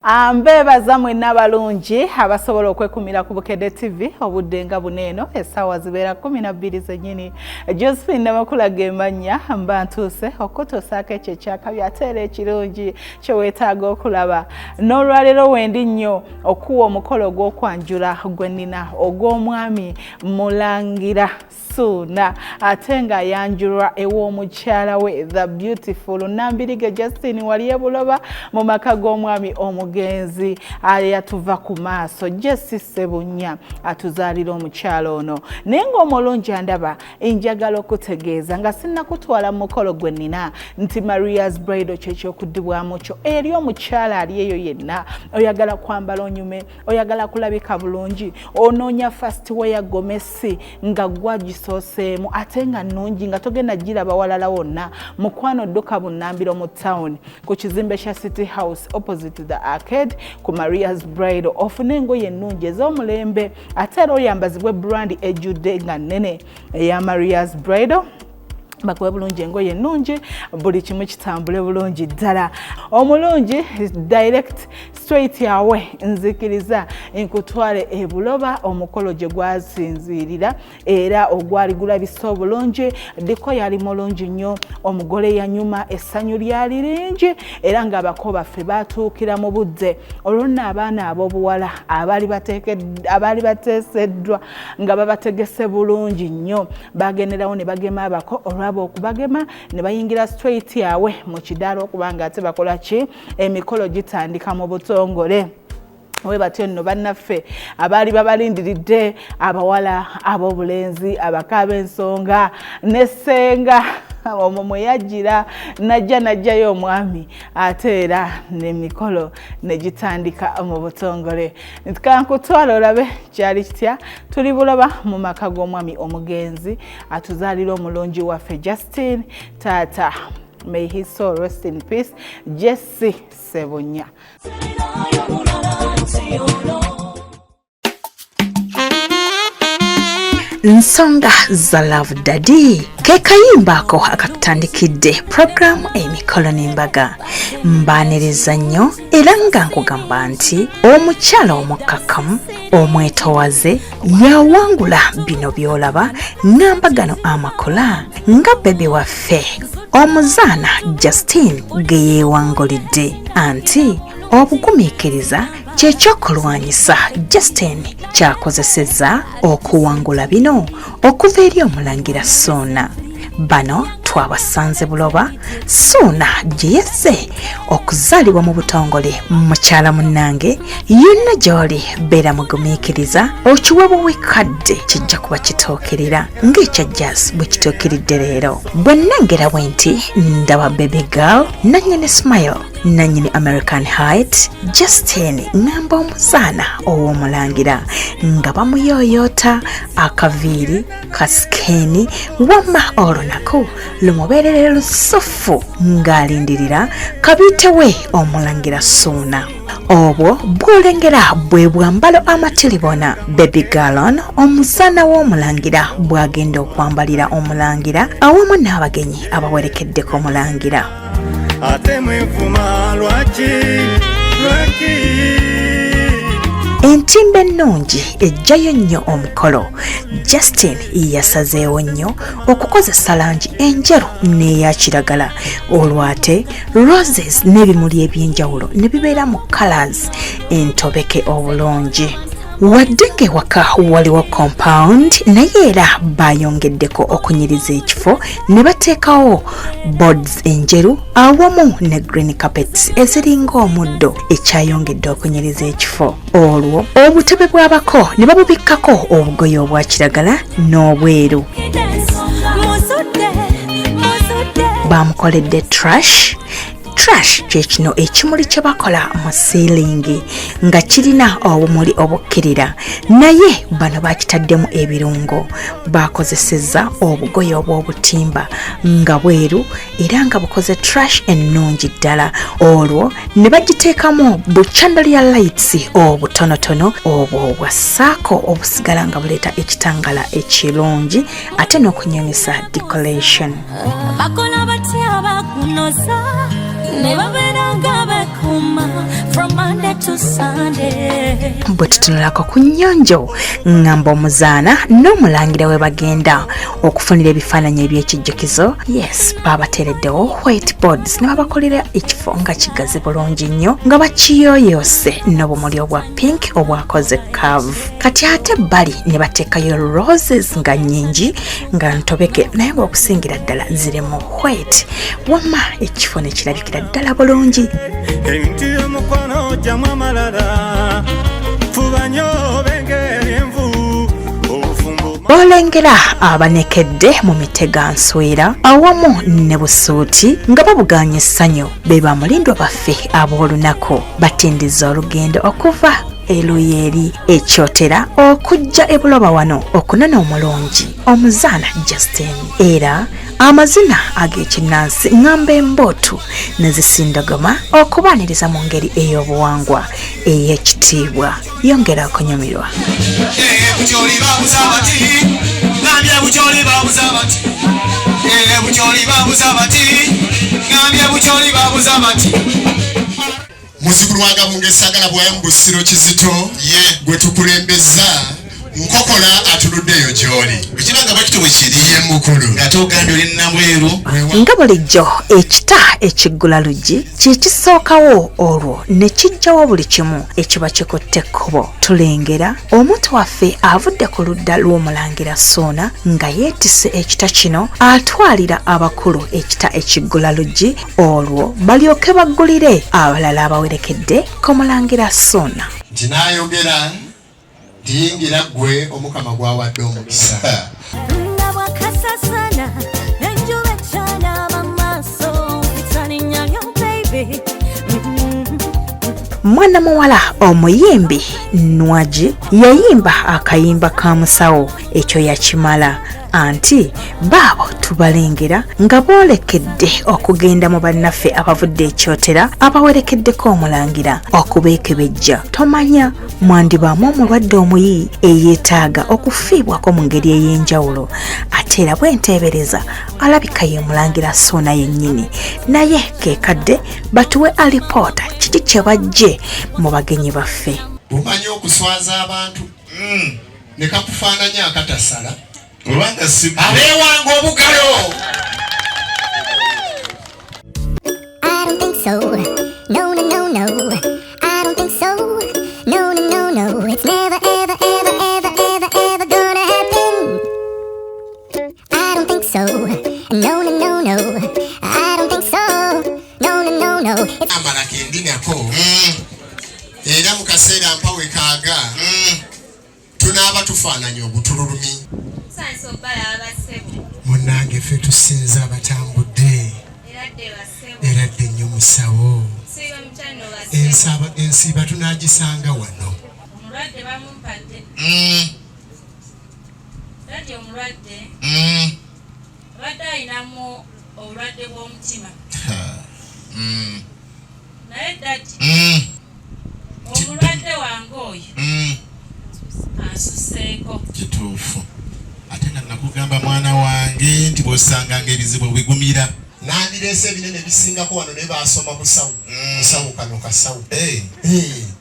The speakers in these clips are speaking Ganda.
Mbebaza mwenna balungi abasobola okwekumira ku Bukedde TV obudde nga buneeno essaawa zibeera 12 zennyini. Josephine Namakula emanya mba ntuuse okutuusaako ekyo ekyakabi ate era ekirungi kye weetaaga okulaba. N'olwaleero wendi nnyo okuwa omukolo gw'okwanjula gwe nnina ogw'omwami Mulangira Ssuuna ate nga ayanjulwa ew'omukyala we the beautiful Nambirige Justine wali ebuloba mu maka g'omwami omugenzi yatuva ku maaso Jessie Ssebunya atuzaalira omukyala ono. Naye ng'omulungi andaba njagala okutegeeza nga sinnakutwala mu mukolo gwe nnina nti Maria's Bridal ky'ekyokuddibwamu kyo eri omukyala ali eyo yenna oyagala kwambala onyume oyagala kulabika bulungi onoonya first wear gomesi nga gwagisooseemu ate nga nnungi nga togenda giraba walala wonna mukwano dduka bunnambiro mu town ku kizimbe kya City House opposite the arcade ku Maria's Bridal ofune engoye ennungi ez'omulembe ate era oyambazibwe brand ejjudde nga nnene eya Maria's Bridal bakuwe bulungi engoye ennungi buli kimu kitambule bulungi ddala. Omulungi direct straight yawe nzikiriza nkutwale ebuloba omukolo gye gwasinziirira era ogwali gulabisa obulungi diko yali mulungi nnyo omugole yanyuma essanyu lyali lingi era ng'abako baffe batuukira mu budde olwonna abaana ab'obuwala abaali bateeseddwa nga babategese bulungi nnyo bagenderawo ne bagema abako okubagema ne bayingira straight yawe mu kidaala okubanga ate bakola ki emikolo gitandika mu butongole. We batyo nno bannaffe abaali babalindiridde abawala ab'obulenzi abakaaba ensonga nessenga omwo mwe yajjira najjayo omwami ate era n'emikolo ne gitandika mu butongole. Kankutwala olabe kyali kitya tuli buloba mu maka g'omwami omugenzi atuzaalira omulungi waffe Justine taata may his soul rest in peace Jessie Ssebunya. Nsonga za Love Daddy ke kayimba ako akatandikidde program emikolo n'embaga mbaaniriza nnyo era nga nkugamba nti omukyala omukkakkamu omwetowaze yawangula bino byolaba ngamba gano amakola nga bebe waffe omuzaana Justine ge yeewangulidde anti obugumiikiriza kyekyokulwanyisa Justine kyakozesezza okuwangula bino okuva eri Omulangira Ssuuna. Bano twabasanze buloba Ssuuna gye yazze okuzaalibwa mu butongole mukyala munnange yonna gy'oli beera mugumiikiriza okiwabo wekadde kijja kuba kitookerera ng'ekya jazz bwe kitookeridde leero. Bwe nnengera bwe nti ndaba baby girl nannyini smile nannyini American Height Justine ngamba omuzaana ow'Omulangira nga bamuyooyoota akaviiri kasikeeni wamma olunaku lumubeerere lusufu ng'alindirira kabitewe Omulangira Ssuuna. Obwo bw'olengera bwe bwambalo amatiribona baby girl omuzaana w'Omulangira bw'agenda okwambalira Omulangira awamu n'abagenyi abawerekeddeko Omulangira. Ate mwevuma lwaki entimba ennungi ejjayo nnyo omukolo. Justine yasazeewo nnyo okukozesa langi enjeru n'eya kiragala olwate roses n'ebimuli eby'enjawulo ne bibeera mu colors entobeke obulungi. Wadde ng'ewaka waliwo compound naye era bayongeddeko okunyiriza ekifo ne bateekawo boards enjeru awamu ne green carpets eziringa omuddo ekyayongedde okunyiriza ekifo. Olwo obutebe bw'abako ne babubikkako obugoye obwa kiragala n'obweru. Bamukoledde trash kye kino ekimuli kye bakola mu siilingi nga kirina obumuli obukkirira naye bano bakitaddemu ebirungo bakozesezza obugoye obw'obutimba nga bweru era nga bukoze trash ennungi ddala. Olwo ne bagiteekamu bu chandelier lights obutonotono obwo obwassaako obusigala nga buleeta ekitangala ekirungi ate n'okunyumisa decoration. Bakola batya bakunoza Never been a from Monday bwe tutunulako ku nnyonjo ngamba omuzaana n'omulangira we bagenda okufunira ebifaananyi eby'ekijjukizo yes baabateereddewo whiteboards ne babakolera ekifo nga kigazi bulungi nnyo nga bakiyooyoose n'obumuli obwa pink obwakoze curve kati ate ebbali ne bateekayo roses nga nnyingi nga ntobeke naye ng'okusingira ddala ziri mu white wamma ekifo ne kirabikira ddala bulungi. Enti y'omukono gyamu amalala fubanyo bengeri envu obufumbo olengera abanekedde mu mitega nswera awamu ne busuuti nga babuganya essanyu be bamulindwa baffe ab'olunaku batindiza olugendo okuva eluyeeri ekyotera okujja ebuloba wano okunona omulungi omuzaana Justin era amazina ag'ekinnansi ngamba embootu ne zisindagama okubaaniriza mu ngeri ey'obuwangwa ey'ekitiibwa yongera okunyumirwa. Muzukulu wange mungesagala bwayo mu busiro Kizito gwe tukulembeza nkokola atunuddeyo gy'oli ekiranga bakito bwe kiri ye mukulu ng'ate ogambye oli nnabweru nga bulijjo ekita ekiggula luggi kye kisookawo olwo ne kijjawo buli kimu ekiba kikutte ekkubo tulengera omuntu waffe avudde ku ludda lw'omulangira Ssuuna nga yeetisse ekita kino atwalira abakulu ekita ekiggula luggi olwo balyoke baggulire abalala abawerekedde ku mulangira Ssuuna. nti naayogera tiyingira gwe omukama gwawadde omukisa. Mwana muwala omuyimbi Nwaji yayimba akayimba ka musawo ekyo yakimala anti baabo tubalengera nga boolekedde okugenda mu bannaffe abavudde ekyotera abawerekeddeko omulangira okubeekebejja tomanya mwandibaamu omulwadde omuyi eyeetaaga okufiibwako mu ngeri ey'enjawulo ate era bwenteebereza alabika ye mulangira Ssuuna yennyini naye keekadde batuwe alipoota kiki kye bajje mu bagenyi baffe. Omanyi okuswaza abantu ne kakufaananya akatasala abeewanga obugalo. I don't think so. No, no, no, no. I don't think so. No, no, no, no. It's never, ever, ever, ever, ever, ever gonna happen. I don't think so. No, no, no, no. I don't think so. No, no, no, no. Amala kendinako era mu kaseera mpawe kaaga tunaaba tufaananya obutululumi. Munnange ffe tusinza abatambudde era dde nnyo musawo ensiiba tunaagisanga wano. Omulwadde abadde ayinamu obulwadde bw'omutima naye dati omulwadde wange oyo ansuseeko. Kituufu ate nga nakugamba mwana wange nti bw'osanganga ebizibu bigumira nandireese ebinene bisingako wano naye baasoma busawo musawo kano kasawo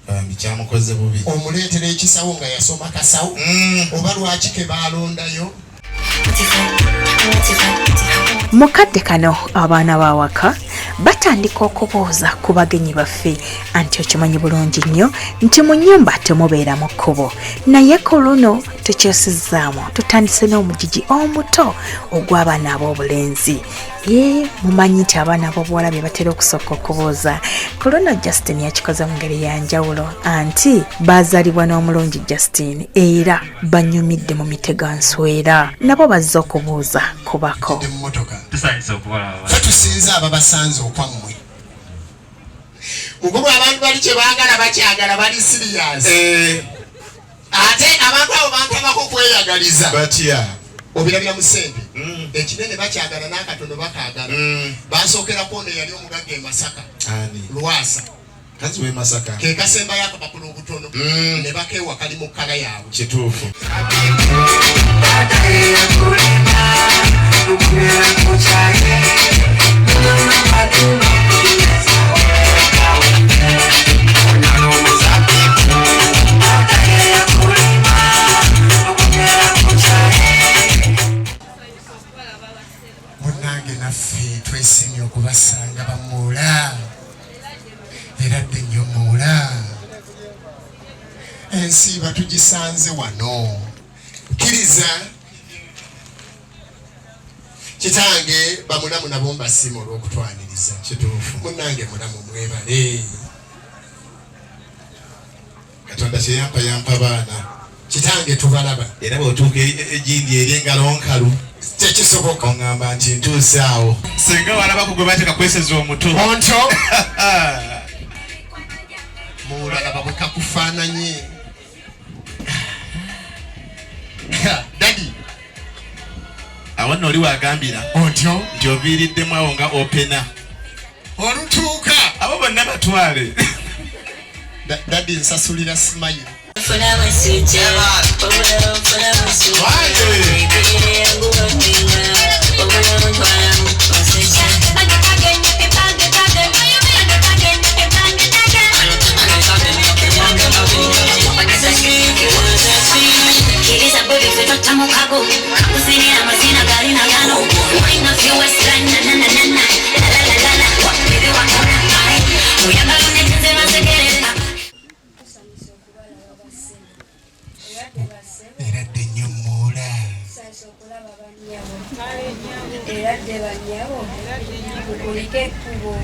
bambi kyamukoze bubi omuleetera ekisawo nga yasoma kasawo oba lwaki ke baalondayo. Mukadde kano abaana b'awaka batandika okubuuza ku bagenyi baffe anti okimanyi bulungi nnyo nti mu nnyumba temubeera mu kkubo naye ku luno tukyosizzaamu tutandise n'omugigi omuto ogw'abaana ab'obulenzi. Mumanyi nti abaana ab'obuwala bye batera okusooka okubuuza ku luno Justin yakikoze mu ngeri ya njawulo anti baazaalibwa n'omulungi Justin era banyumidde mu mitega nswera nabo bazze okubuuza kubako. Tusinza ababasanze okwammwe mukulu abantu bali kye baagala bakyagala bali sirias ate abantu abo bantabako kweyagaliza batya obirabira mu ssente ekinene bakyagala n'akatono bakaagala basookera kwona eyali omugagga e Masaka Lwasa kazi we Masaka ke kasembayo akapapula obutono ne bakeewa kali mu kkala yaabwe. Kituufu. ensiiba tugisanze wano kkiriza kitange bamulamu nabo mbasiima olw'okutwaniriza kituufu munnange mulamu mwebale Katonda kyeyampa baana kitange tubalaba era bw'otuuka egindi eri engalo nkalu tekisoboka oŋŋamba nti ntuuse awo singa walabako gwe bateeka kweseza omutu ontyo mulalaba bwe kakufaananye dadi awo nno oli wagambira ontyo nti oviiriddemu awo nga opena olutuuka abo bonna batwale dadi nsasulira simayiro eradde nnyo muula eradde bannyabo mukulike ekkubo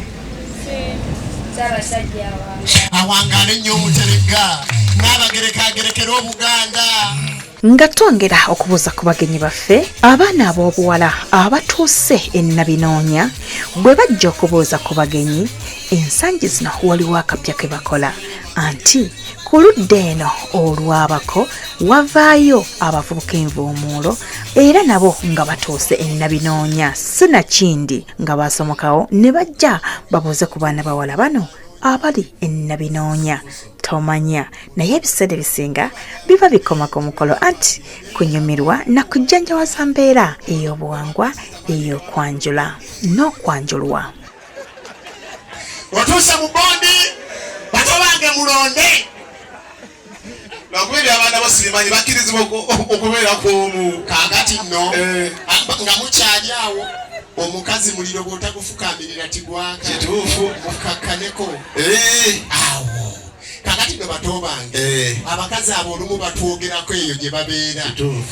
Ssaabasajja awangaale nnyo omuterega n'abagerekagerekera Obuganda nga twongera okubuuza ku bagenyi baffe abaana ab'obuwala abatuuse e Nabinoonya bwe bajja okubuuza ku bagenyi ensangi zino waliwo akapya ke bakola anti ku ludda eno olwabako wavaayo abavubuka envuumuulo era nabo nga batuuse e Nabinoonya sinakindi nga basomokawo ne bajja babuuze ku baana bawala bano abali e Nabinoonya tomanya naye ebiseera ebisinga biba bikoma ku mukolo anti kunyumirwa na kujjanjawaza mbeera ey'obuwangwa ey'okwanjula n'okwanjulwa otuuse mu bondi bato bange mulonde bakubiri abaana bosimanyi bakkirizibwa okubeera kw'omu kaakati nno nga mukyali awo omukazi muliro bw'otagufukamirira tigwaka kituufu mukakkaneko awo kakati no bato bange abakazi abo olumu batwogerako eyo gye babeera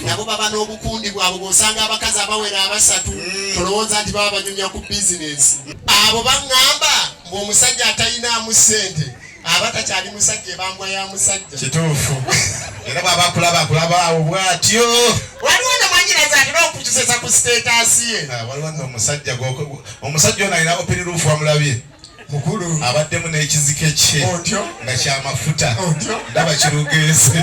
nabo baba n'obukundi bwabwe bw'osanga abakazi abawera abasatu tolowooza nti baba banyumya ku bizinesi abo baŋŋamba ng'omusajja atalinaamu ssente aba takyali musajja ebambwa ya musajja kituufu era bw'aba akulaba awo bw'atyo waliwo namanyiraza atera okukyusesa ku siteetasi ye waliwo nno omusajja ono alina opiniruufu wamulabye mukulu abaddemu n'ekizike kye nga kyamafuta ndaba kirugeese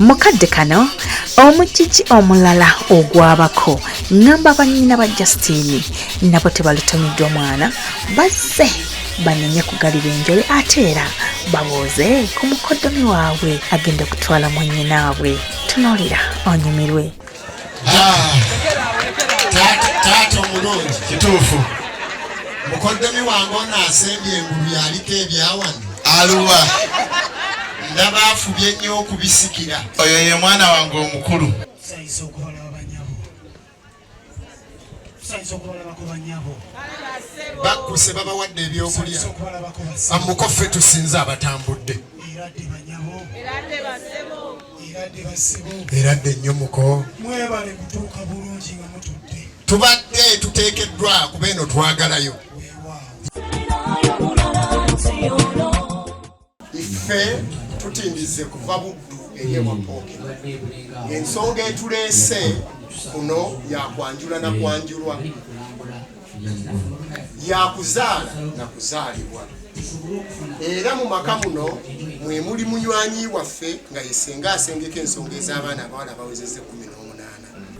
mukadde kano omujiji omulala ogwabako ngamba bannyina ba Justin nabo tebalutumiddwa mwana bazze banenye kugalira enjole ate era babooze ku mukoddomi waabwe agenda okutwala mwannyinaabwe tunuulira onyumirwe taata omulungi kituufu mukoddomi wange ono asembye engulu yaliko ebyawano aluwa ndaba afubye nnyo okubisikira oyo ye mwana wange omukulu bakkuse babawadde ebyokulya amukoffe tusinze abatambudde eradde nnyo muko tubadde tuteekeddwa kuba eno twagalayo iffe tutindize kuva buddu eri ewapooke ensonga etuleese kuno yakwanjula na kwanjulwa yakuzaala na kuzaalibwa era mu maka muno mwe muli munywanyi waffe nga yesenga asengeka ensonga ez'abaana abawala bawezezze 18.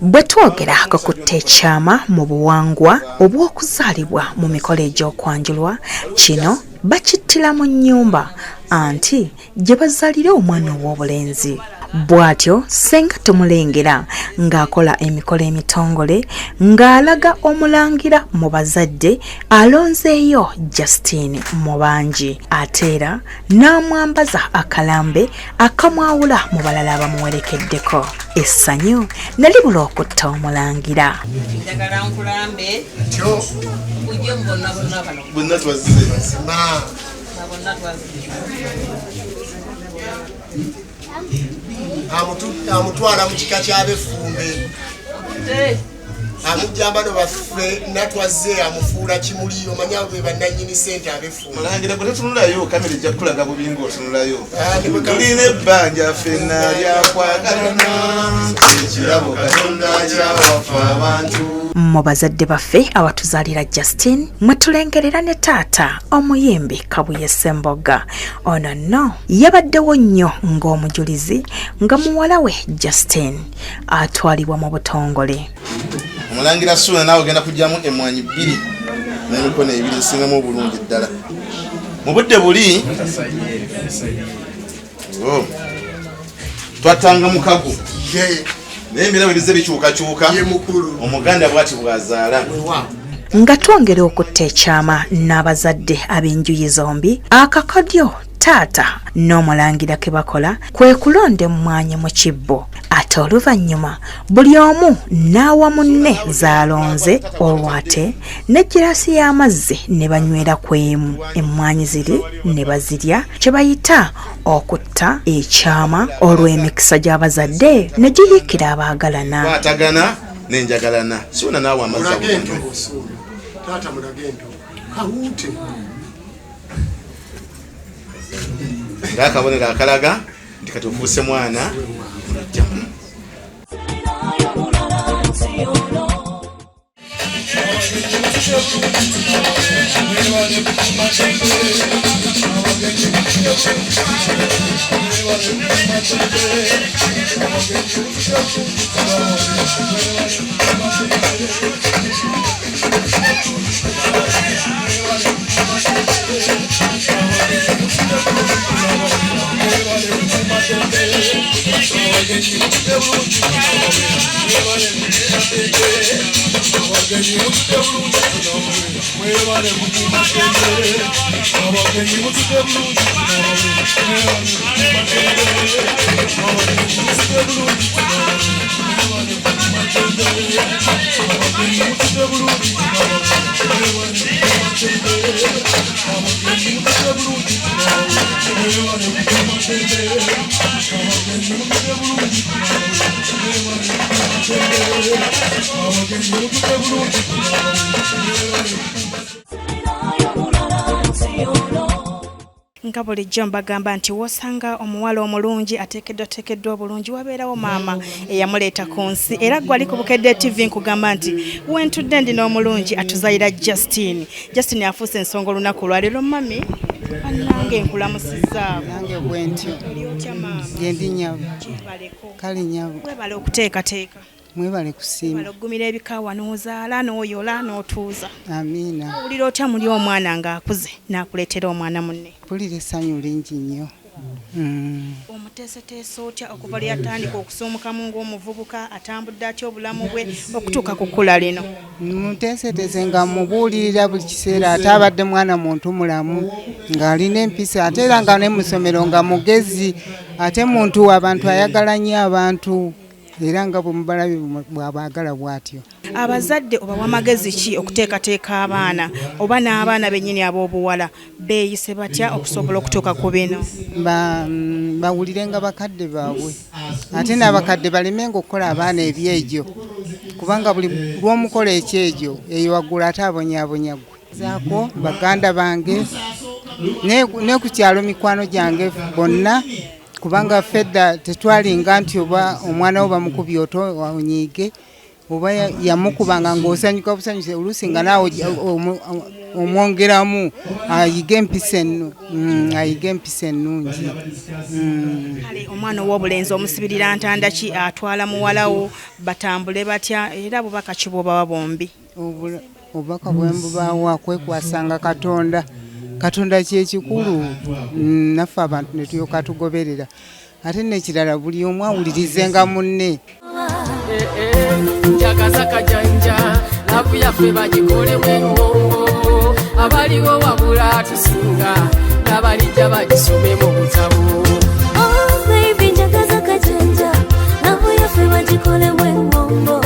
bwe twogera ku ekyama mu buwangwa obw'okuzaalibwa mu mikolo egy'okwanjulwa kino bakittira mu nnyumba anti gye bazaalira omwana ow'obulenzi bw'atyo senga tumulengera ng'akola emikolo emitongole ng'alaga omulangira mu bazadde alonzeeyo Justine mu bangi ate era n'amwambaza akalambe akamwawula mu balala abamuwerekeddeko essanyu nali bula okutta omulangira njagala nkulambe ujje mbonna bonna twazze amutwala mu kika ky'abefumbe amujjamba no baffe natwazze amufuula kimuli omanya bwe bannannyini ssente abefumbe mulangira bwe tutunulayo kamera ejja kukulaga bubinga otunulayo tulina ebbanja ffenna lyakwagalana ekirabo katonda kyawafa abantu mu bazadde baffe abatuzaalira Justine mwe tulengerera ne taata omuyimbi Kabuye Ssemboga ono nno yabaddewo nnyo ng'omujulizi nga muwala we Justine atwalibwa mu butongole omulangira Suuna naawe ogenda kujjamu emmwanyi 2 n'emikono 2 esingamu obulungi ddala mu budde buli twatanga mukago naye emira bwe bize bikyukakyuka omuganda bw'ati bw'azaala nga twongera okutta ekyama n'abazadde ab'enjuyi zombi akakodyo taata n'omulangira ke bakola kwe kulonda emmwanyi mu kibbo ate oluvannyuma buli omu n'awa munne z'alonze olwate n'egirasi y'amazzi ne banywera ku emu emmwanyi ziri ne bazirya kye bayita okutta ekyama olw'emikisa gy'abazadde ne giyiikira abaagalana kwatagana n'enjagalana Suuna naawe amazza bulungi taata mulagendo kawute ng'akabonero akalaga nti kati ofuuse mwana mulajjamu nga bulijjo mbagamba nti wosanga omuwala omulungi ateekeddwa obulungi wabeerawo maama eyamuleeta ku nsi era gwe ali ku Bukedde TV nkugamba nti wentudde ndi n'omulungi atuzaalira Justine afuuse ensonga olunaku lwaleero mami annange nkulamusizza nange bwe ntyo gye ndi nyabu kale nyabu webale okuteekateeka mwebale kusiima webale okugumira ebikaawa n'ozaala n'oyola n'otuuza amiina owulira otya muli omwana ng'akuze n'akuleetera omwana munne mpulira essanyu lingi nnyo omuteeseteese otya okuva lwe yatandika okusuumukamu ng'omuvubuka atambudde atya obulamu bwe okutuuka ku kkula lino muteeseteese nga mubuulirira buli kiseera ate abadde mwana muntu mulamu ng'alina empisa ate era nga ne mu ssomero nga mugezi ate muntu abantu ayagala nnyo abantu era nga bwemubalabi bwabaagala bw'atyo. Abazadde obawa magezi ki okuteekateeka abaana oba n'abaana bennyini ab'obuwala beeyise batya okusobola okutuuka ku bino? Bawulirenga bakadde baabwe ate n'abakadde balemenga okukola abaana ebyegyo kubanga buli lw'omukola ekyejo eyo waggulu ate abonyaabonya gwe. Zaako baganda bange ne ku kyalo mikwano gyange bonna kubanga fedda tetwalinga nti oba omwana wo bamukubye oto onyiige oba yamukubanga ng'osanyuka busanyuse oluusi nga naawe omwongeramu ayiga empisa ennungi. Kale omwana ow'obulenzi omusibirira ntanda ki atwala muwalawo batambule batya era bubaka ki bw'obawa bombi? Obubaka bwe mbubaawa kwekwasanga Katonda kyekikulu naffe abantu ne tulyoka tugoberera ate n'ekirala buli omu awulirizenga munne. Njagaza kajanja lavu yaffe bagikolemu engongo abaliwo wabula tusinga n'abalijja bagisome mu butabo. Njagaza kajanja lavu yaffe bagikolemu engongo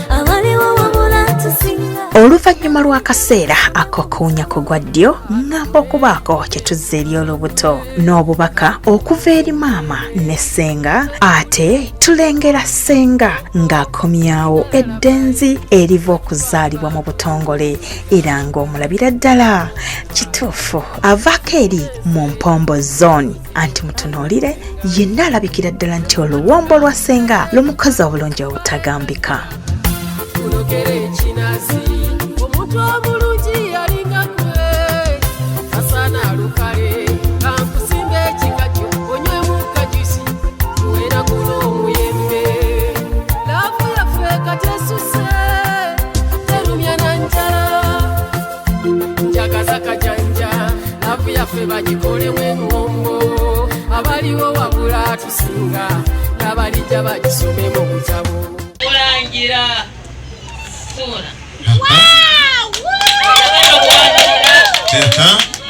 abaliwo wabula tusinga. Oluvannyuma lw'akaseera ak'okuwunya ku gwa ddyo ngamba okubaako kye tuzza eri olubuto n'obubaka okuva eri maama ne ssenga ate tulengera ssenga ng'akomyawo eddenzi eriva okuzaalibwa mu butongole era ng'omulabira ddala kituufu avaako eri mu mpombo zooni anti mutunuulire yenna alabikira ddala nti oluwombo lwa ssenga lumukozi obulungi obutagambika. Omuntu omulungi yalinga gwe asana alukale kankusimba ekikajjo onywemu kajusi tuwera guno omuyembe laavu yaffe katesuse terumya na njala. Njagaza kajanja laavu yaffe bagikolemu engombo abaliwo wabula tusinga n'abalijja bagisome mu butabo. Olangira suna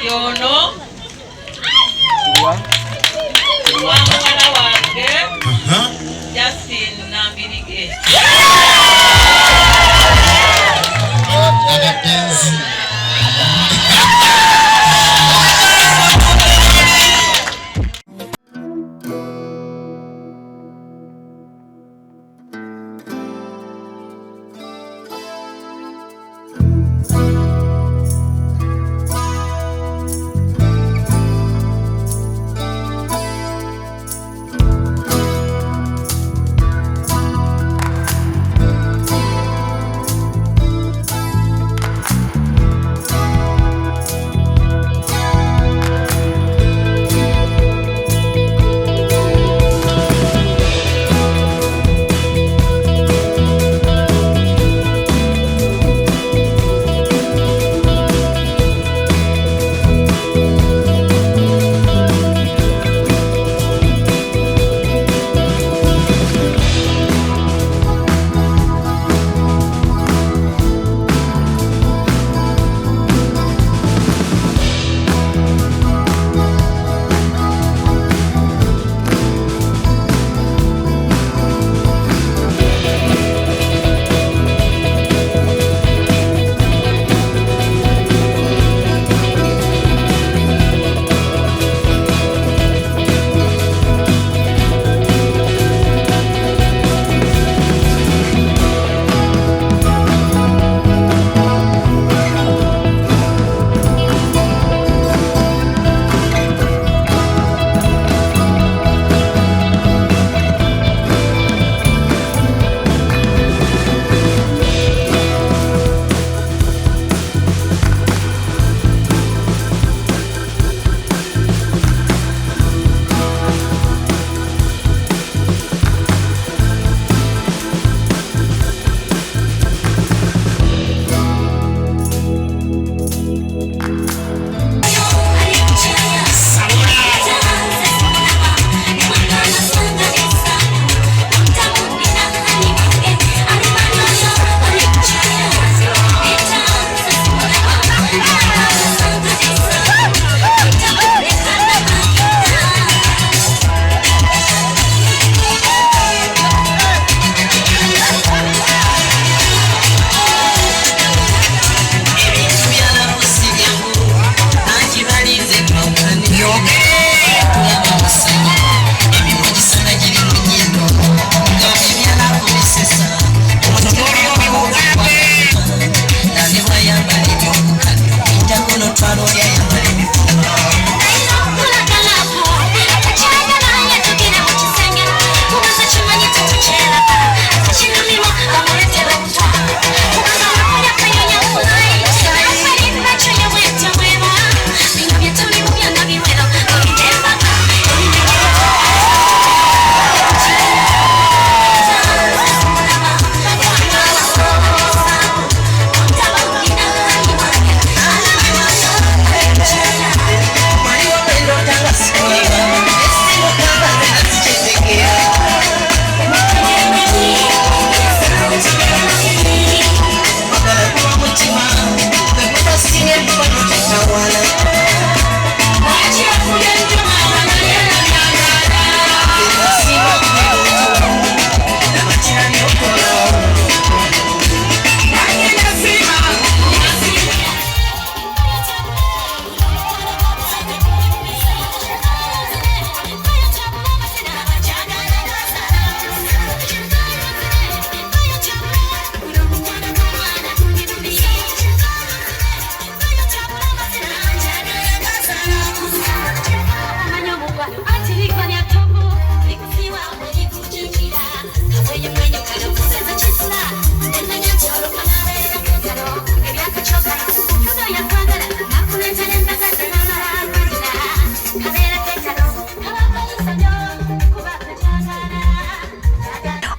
yono wa mwana wange Justin Nambirige.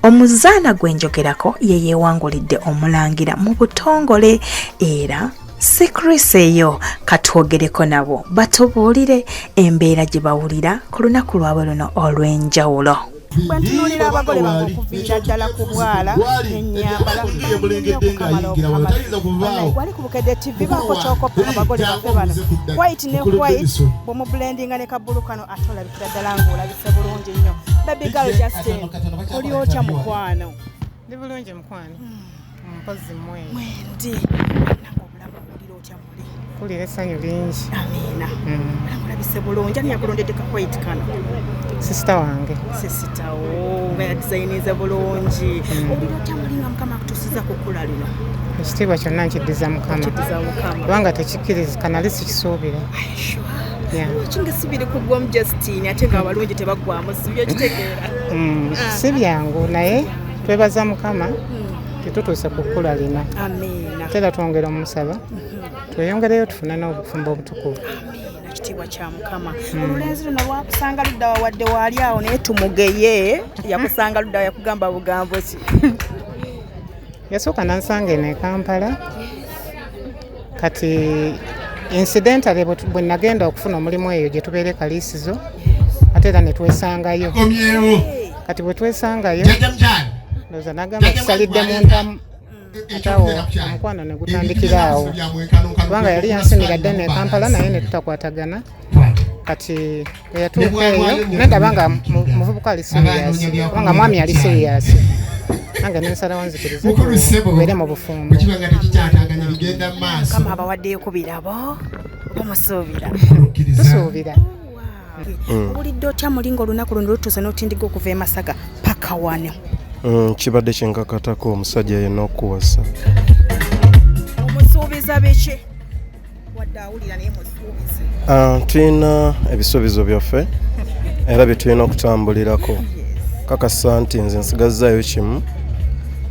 omuzaana gwe njogerako ye yeewangulidde omulangira mu butongole era si Chris eyo katwogereko nabo batubuulire embeera gye bawulira ku lunaku lwabwe luno olw'enjawulo. Bwe ntunuulira abagole bange okuviira ddala ku bwala ennyambala wali ku Bukedde TV baako kyokoppa abagole baffe bano white ne white bw'omubulendinga ne kabbulu kano ate olabikira ddala ng'olabise bulungi nnyo. Baby girl Justin oli otya mukwano? Ndi bulungi mukwano mpozi mwendi obulamu bulira otya muli? Kulira essanyu lingi. Amiina. Olabise bulungi ani yakulondedde ka white kano? Sisita wange. Sisita yadizayinize bulungi. Obulira otya muli nga Mukama akutuusiza kukula lino? Ekitiibwa kyonna nkiddiza Mukama kubanga tekikkirizika nali sikisuubira. Kinga sibiri kugwamu Justin ate nga abalungi tebaggwamu sibyo kitegeera. Si byangu naye twebaza Mukama tetutuuse kukula lina. Amiina. Tera twongera omusaba tweyongereyo tufune n'obufumbo obutukuvu. Ekitiibwa kya Mukama. Olulenzi luno lwakusanga ludda wawadde waali awo naye tumugeye yakusanga ludda yakugamba bugambo ki? Yasooka nansanga eno e Kampala kati incidentally bwe nagenda okufuna omulimu eyo gye tubeere kaliisizo ate era ne twesangayo kati bwe twesangayo ndowooza nagamba tusalidde mu ntamu ate awo omukwano ne gutandikira awo kubanga yali yansinira ddene e Kampala naye ne tutakwatagana kati bwe yatuuka eyo nendaba nga muvubuka ali siriyasi kubanga mwami ali siriyasi nange nensalawo nzikirize tubeere mu bufumbo. Mukama abawaddeyo ku birabo bamusuubira tusuubira. Owulidde otya mulinga olunaku luno lutuuse n'otindiga okuva e Masaka paka wano? Kibadde kyenkakatako omusajja yenna okuwasa. Omusuubiza biki? Wadde awulira naye musuubize. Tulina ebisuubizo byaffe era bye tulina okutambulirako. Kakasa nti nze nsigazaayo kimu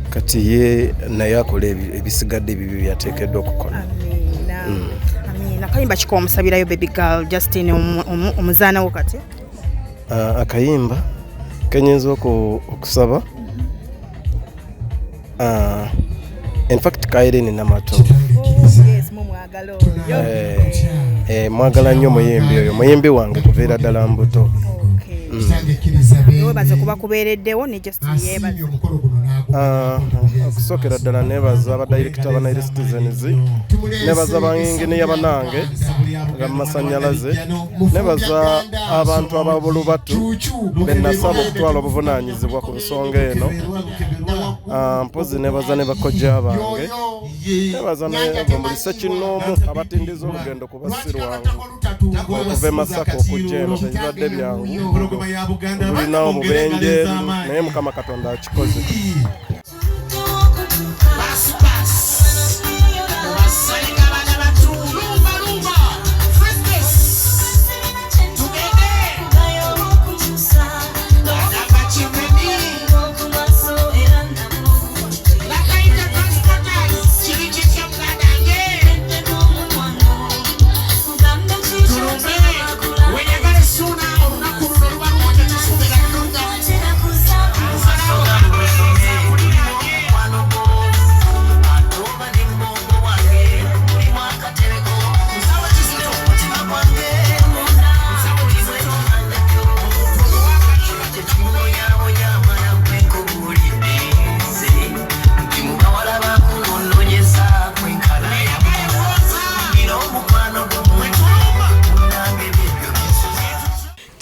kati ye naye akola ebisigadde ebibyo byateekeddwa okukola. Amiina. Akayimba kiko omusabirayo baby girl Justin omuzaana wo kati? Akayimba kenyinza okusaba in fact Kairene Namato. Yes, mumwagala oyo. Mwagala nnyo muyimbi oyo, muyimbi wange kuveera ddala mbuto. Webaze kuba kubeereddewo ne Justin yeebaze. Okusookera ddala neebaza abadirekita ba Nile Citizens, neebaza banginiya bannange bamasannyalaze, neebaza abantu ab'Olubatu be nasaba okutwala obuvunaanyizibwa ku nsonga eno. Mpozi neebaza ne bakojja bange, neebaza buli ssekinnoomu abatindiza olugendo ku basirwangu okuva e Masaka okujja eno tebibadde byangu, tulinawo bubenje naye Mukama Katonda akikoze.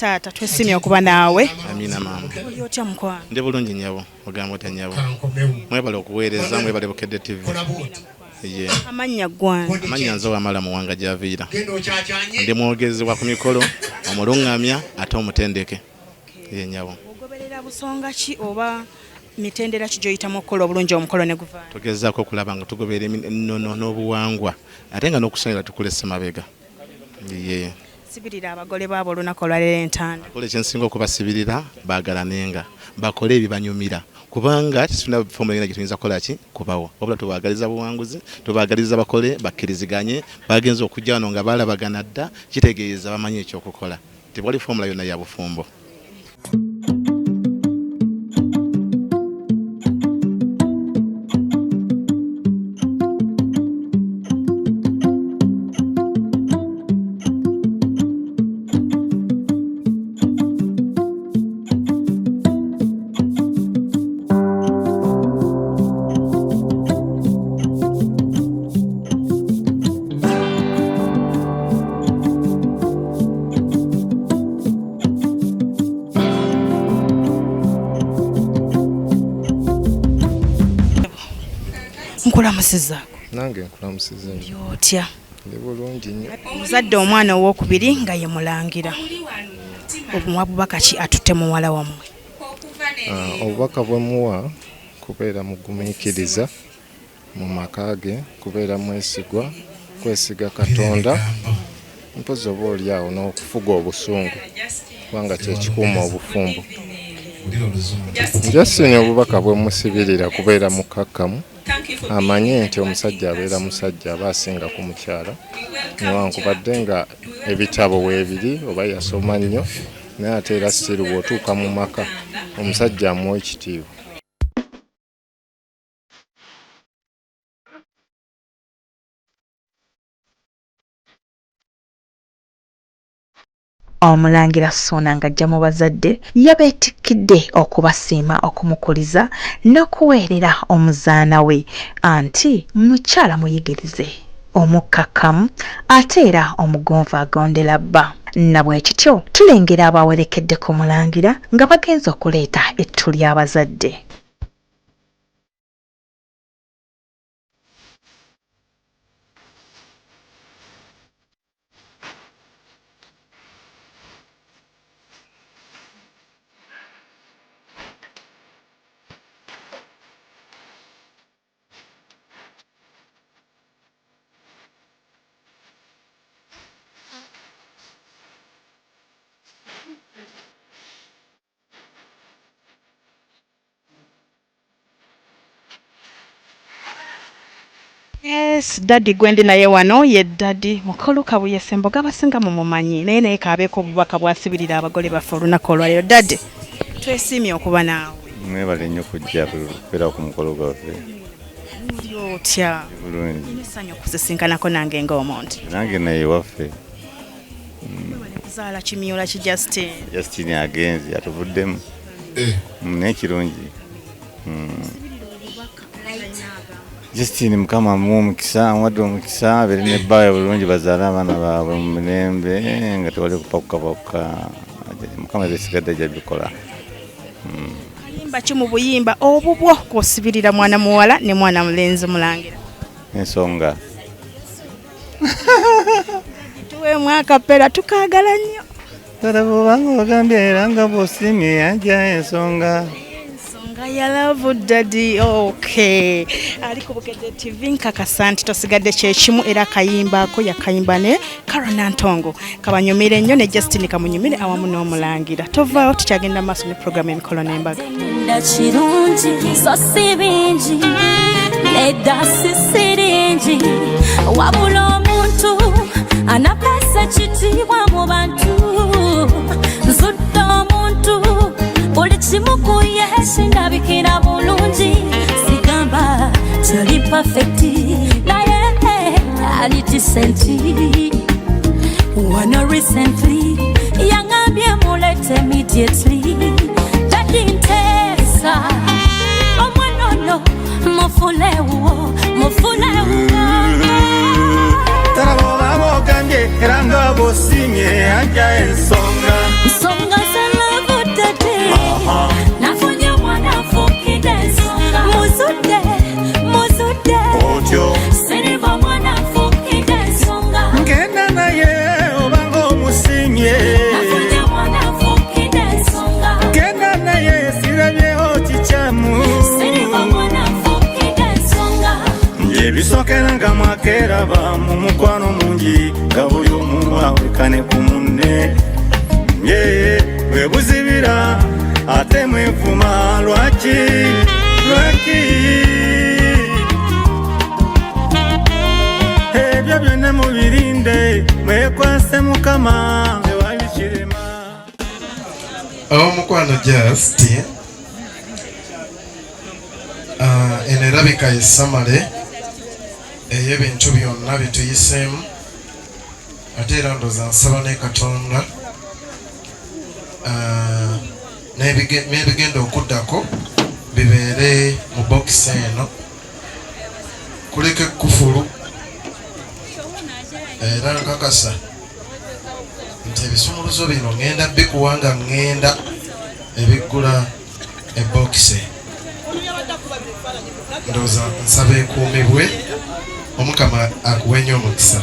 Taata twesimye okuba naawe. Amina mama. Oli otya mukwano? Ndi bulungi nyabo, ogamba otya nyabo. Mwebale okuweereza, mwebale Bukedde TV. Amannya gwange? Amannya nze Wamala Muwanga Javiira. Ndi mwogezi wa ku mikolo, omulungamya ate omutendeke. Ye nyabo. Ogoberera busonga ki oba mitendera ki gy'oyitamu okukola obulungi omukolo ne guvaayo? Tugezaako okulaba nga tugoberera ennono n'obuwangwa ate nga n'okusonera tukulese mabega. Ye. Sibirira abagole baabo olunaku olwaleero entanda. Kole kyensinga okubasibirira baagalanenga bakole ebibanyumira kubanga tisuna fomula ngina gituyinza kukola ki kubawo wabula tubaagaliza buwanguzi tubaagaliza bakole bakkiriziganye bagenza okujja wano nga balabagana dda kitegeeza bamanyi ekyokukola tewali fomula yonna ya bufumbo. nkulamusizaako. Nange nkulamusiza otya? Ndi bulungi nnyo. Omuzadde omwana owokubiri nga ye Mulangira. Obuwa bubaka ki atutte muwala wammwe? Obubaka bwe muwa kubeera mugumiikiriza mu maka ge, kubeera mwesigwa, kwesiga Katonda, mpozi oba oli awo n'okufuga obusungu kubanga kye kikuuma obufumbo. Justin obubaka bwe musibirira kubeera mukakkamu, amanye nti omusajja abeera musajja aba asinga ku mukyala, newankubadde nga ebitabo weebiri oba yasoma nnyo naye ate era sitiru bw'otuuka mu maka omusajja amuwa ekitiibwa. Omulangira Ssuuna ng'ajja mu bazadde yabeetikkidde okubasiima okumukuliza n'okuweerera omuzaana we anti mukyala muyigirize omukkakkamu ate era omugonvu agondera bba. Na bwe kityo tulengera abawerekedde ku Mulangira nga bagenza okuleeta ettu ly'abazadde. Yes, Daddy Gwendi naye wano ye Daddy Mukulu Kabuye Semboga abasinga mu mumanyi naye kabeeko obubaka bwasibirira abagole baffe olunaku olwaleero. Daddy, twesiimye okuba naawe. Mwebale nnyo kujja kubeera ku mukolo gwaffe. Ndi otya? Bulungi. Nessanyu okusisinkanako nange ng'omuntu. Nange naye waffe. Kuzaala kimyola ki Justin? Justin agenze atuvuddemu. N'ekirungi. Justin mukama mu omukisa wadde omukisa abeere n'ebbaawe bulungi bazaale abaana baabwe mu mirembe nga tewali kupakukapaka. Mukama ebisigadde ajja bikola. Kayimba ki mu buyimba obubwo kw'osibirira mwana muwala ne mwana mulenzi Mulangira? Ensonga. Tuweemu akapera tukaagala nnyo. Kale bw'obanga ogambye era nga bw'osiimye yajja ensonga. I love Daddy. Okay. Ali ku Bukedde TV nkakasa nti tosigadde kyekimu era kayimbaako yakayimba ne Karona Ntongo kabanyumire nnyo ne Justin kamunyumire awamu n'Omulangira. Tovaawo tukyagenda maaso ne programu emikolo n'embaga. Kirungi so si bingi nedda si siringi wabula omuntu anapesa kitiibwa mu bantu nzudde omuntu buli kimu ku ye sindabikira bulungi sigamba teri perfecti naye ali decenti wana recently yangambye mulete immediately Daddy Ntesa omwanono mufulewo tarabobabo ogambye era nga bw'osiimye ajja ensonga nafunye omwana afukidde ensonga muzudde otyo siriva omwana afukidde ensonga ngenda naye obanga omusiimye nafunye omwana afukidde ensonga ngenda naye sirabyeho kikyamu siriva omwana afukidde ensonga ebisookera nga mwakeeraba mu mukwano mungi nga buli omu awekane ku munne bwe buzibira ate mwevuma lwaki ebyo byonna mubirinde mwekwase mukama ewali kirema omukwano Justin eno erabika esamale ey'ebintu byonna bituyiseemu ate era ndooza nsaba ne Katonda n'ebigenda okuddako bibeere mu bokisi eno kuleka ekkufulu era nkakasa nti ebisumuluzo bino ngenda bikuwanga ngenda ebiggula ebokisi ndowooza nsaba ekuumibwe omukama akuwe nnyo omukisa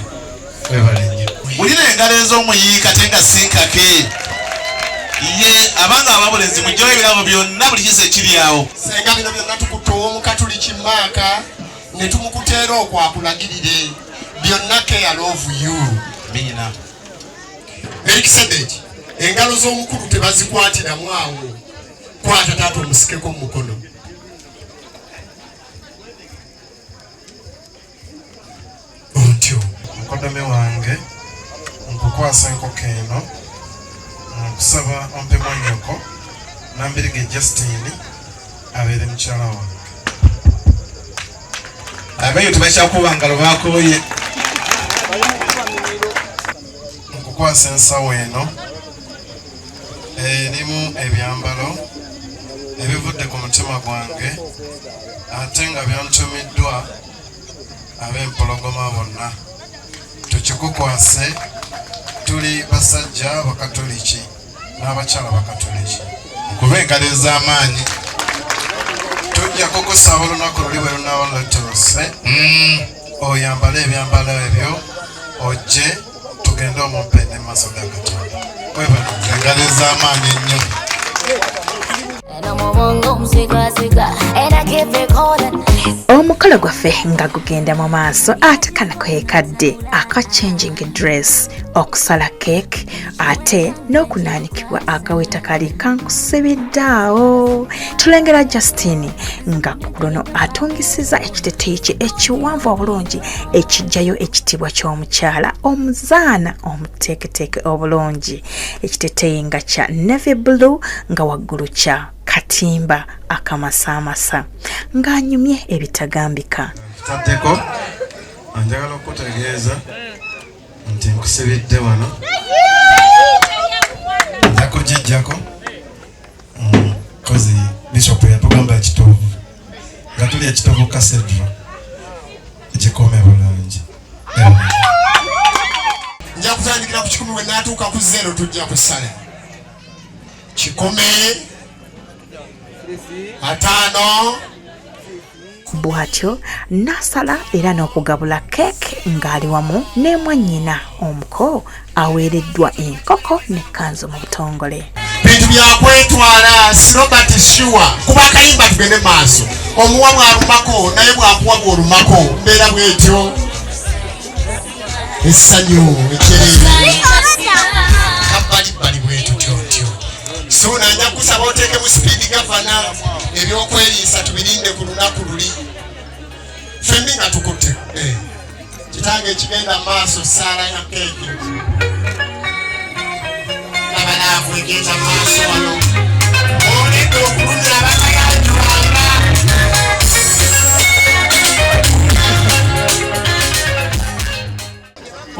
webale nnyo wulira engalo ez'omuyiika ate nga sinkake ye abanga ababulenzi mujjawo ebirabo byonna buli kiso ekiri awo senga bino byonna tukutta ow'omukatuliki maaka ne tumukuteera okwakulagirire byonna care of you mina erikisedeki engalo z'omukulu tebazikwatiramu awo kwata taata omusikeko mu mukono otyo mukodome wange nkukwasa enkoko eno nkusaba ompemu nyoko Nambirige Justin abeere mukyala wange abeyo tebakyakuba ngalo bakooye nkukwasa ensawo eno erimu ebyambalo ebivudde ku mutima gwange ate nga byantumiddwa ab'empologoma bonna tukikukwase tuli basajja bakatoliki n'abakyala bakatoliki kuba engalo ez'amaanyi tujja kukusaba olunaku luli bwe lunaaba luleterose oyambale ebyambalo ebyo ojje tugende omumpende mu maaso ga Katonda webano engalo ez'amaanyi ennyo omukolo gwaffe nga gugenda mu maaso ate kano kwekadde aka changing dress okusala cake ate n'okunaanikibwa akaweta kali kankusibiddeawo tulengera Justin nga luno atungisiza ekiteteeyi kye ekiwanvu obulungi ekijjayo ekitibwa ky'omukyala omuzaana omuteeketeeke obulungi ekiteteeyi nga kya navy blue nga waggulu kya katimba akamasaamasa ng'anyumye ebitagambika taddeko njagala okutegeeza nti nkusibidde wano nja kugijjako kozi bishop yatugamba ekitovu nga tuli ekitovu cathedral ekikome bulungi nja kutandikira ku 10 bwe naatuuka ku 0 tujja kusala kikome atano bw'atyo n'asala era n'okugabula keeke ng'ali wamu ne mwannyina omuko aweereddwa enkoko n'ekkanzu mu butongole bintu byakwetwala Robert Shua kuba akayimba tugende maaso omuwa bw'alumako naye bw'akuwaga olumako mbeera bwetyo essanyu ekyerere kabbalibbali bwetu tyotyo so nanja kusaba oteeke mu sipiidi gavana ebyokweriisa tubirinde ku lunaku luli fembi nga tukutte kitange ekigenda maaso saala ya keeki nabanaavu egenda maaso wano olidde okulumya abakayanjulanga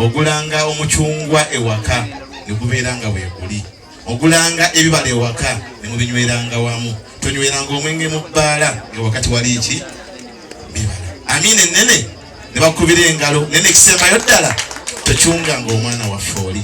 ogulanga omucungwa ewaka ne gubeera nga weeguli ogulanga ebibala ewaka ne mubinyweranga wamu tonyweranga omwenge mu bbaala nga wakati wali ki bibala amina ennene ne bakubira engalo nene ekisembayo ddala tokyunganga omwana waffe oli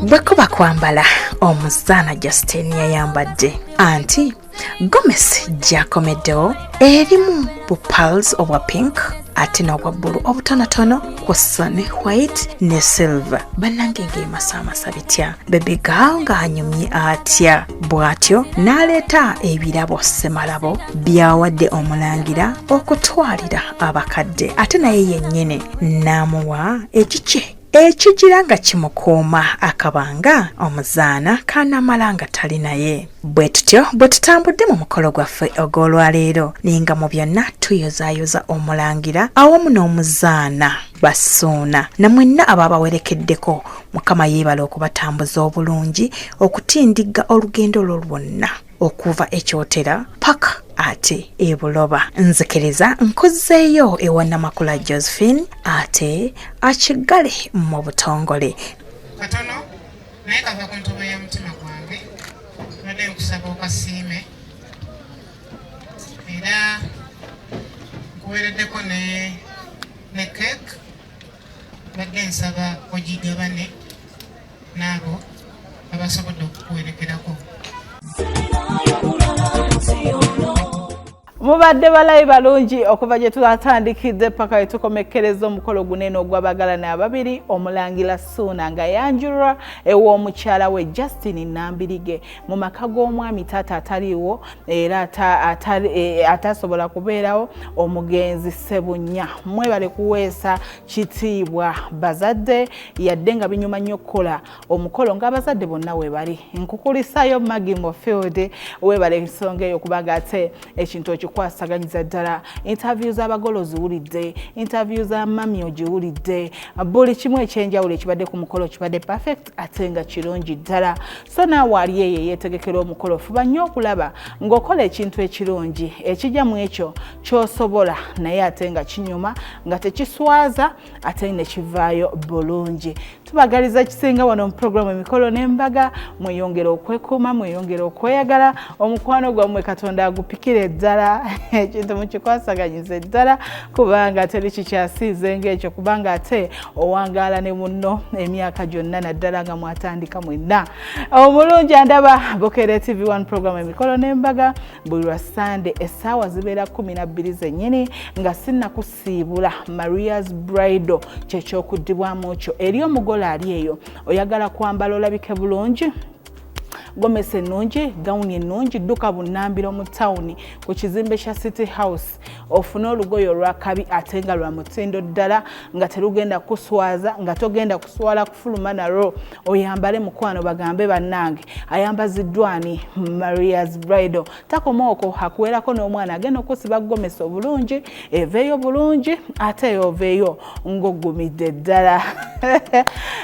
bwe kuba kwambala omuzaana Justin yayambadde anti Gomez gyakomeddewo erimu bu pearls obwa pink ate n'obwa bbulu obutonotono kw'ossa ne white ne silver bannange ng'emasaamasa bitya baby girl ng'anyumye atya bw'atyo n'aleeta ebirabo ssemalabo by'awadde omulangira okutwalira abakadde ate naye yennyini n'amuwa ekikye ekigira nga kimukuuma akabanga omuzaana kanamala nga tali naye bwe tutyo bwe tutambudde mu mukolo gwaffe ogw'olwaleero ninga mu byonna tuyozaayoza omulangira awamu n'omuzaana basuuna namwenna abaabawerekeddeko mukama yeebala okubatambuza obulungi okutindigga olugendo lwo lwonna okuva ekyotera paka ate ebuloba nzikiriza nkuzeeyo ewa Namakula Josephine ate akigale mu butongole katono naye kava ku ntobo ya mutima gwange badde nkusaba okasiime era nkuweereddeko ne cake badde nsaba ogigabane n'abo abasobodde okukuwerekerako Mubadde balayi balungi okuva gye twatandikidde paka we tukomekereza omukolo gunene ogw'abagalana ababiri Omulangira Ssuuna nga yanjulwa ew'omukyala we Justin Nambirige mu maka g'omwami taata ataliiwo era atasobola kubeerawo omugenzi Ssebunya. Mwebale kuweesa kitiibwa bazadde yadde nga binyuma nnyo okukola omukolo ng'abazadde bonna weebali. Nkukulisaayo Maggie Mofield weebale ensonga eyo kubanga ate ekintu okikwasaganyiza ddala. Interview z'abagolozi wulidde, interview za mami ogiwulidde, buli kimu ekyenjawulo ekibadde ku mukolo kibadde perfect ate nga kirungi ddala. So naawe ali eyo yeetegekera omukolo fuba nnyo okulaba ng'okola ekintu ekirungi ekijja mu ekyo ky'osobola naye ate nga kinyuma nga tekiswaza ate ne kivaayo bulungi. Tubagaliza kisinga wano mu programu emikolo n'embaga mweyongera okwekuuma mweyongera okweyagala omukwano gwammwe Katonda agupikire ddala ekintu mukikwasaganyize ddala kubanga teri kikyasinze ng'ekyo kubanga ate owangaala ne munno emyaka gyonna naddala nga mwatandika mwenna. Omulungi andaba Bukedde TV 1 programu emikolo n'embaga buli lwa Sunday essaawa zibeera 12 zennyini nga sinnakusiibula Maria's Bridal kyekyokuddibwamu kyo eri omugole ali eyo oyagala kwambala olabike bulungi gomesi ennungi gawuni ennungi dduka bunnambiro mu tawuni ku kizimbe kya City House ofune olugoye olwakabi ate nga lwa mutindo ddala nga terugenda kuswaza nga togenda kuswala kufuluma nalwo oyambale mukwano bagambe bannange ayambaziddwani Maria's Bridal takomaoko hakuwerako n'omwana agenda okusiba gomesi obulungi eveeyo bulungi ate yoveeyo ng'oggumidde ddala.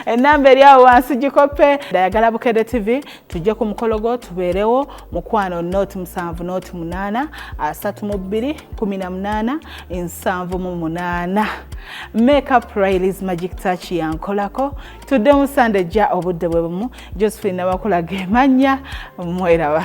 Ennamba eri awo wansi gikope Dayagala Bukedde TV tujje ku mukolo gwo tubeerewo mukwano noti 7 noti 8 32 18 78. Makeup Riley's Magic Touch yankolako tudde mu Sunday ja obudde bwe bumu Josephine Nabakula gemanya mweraba.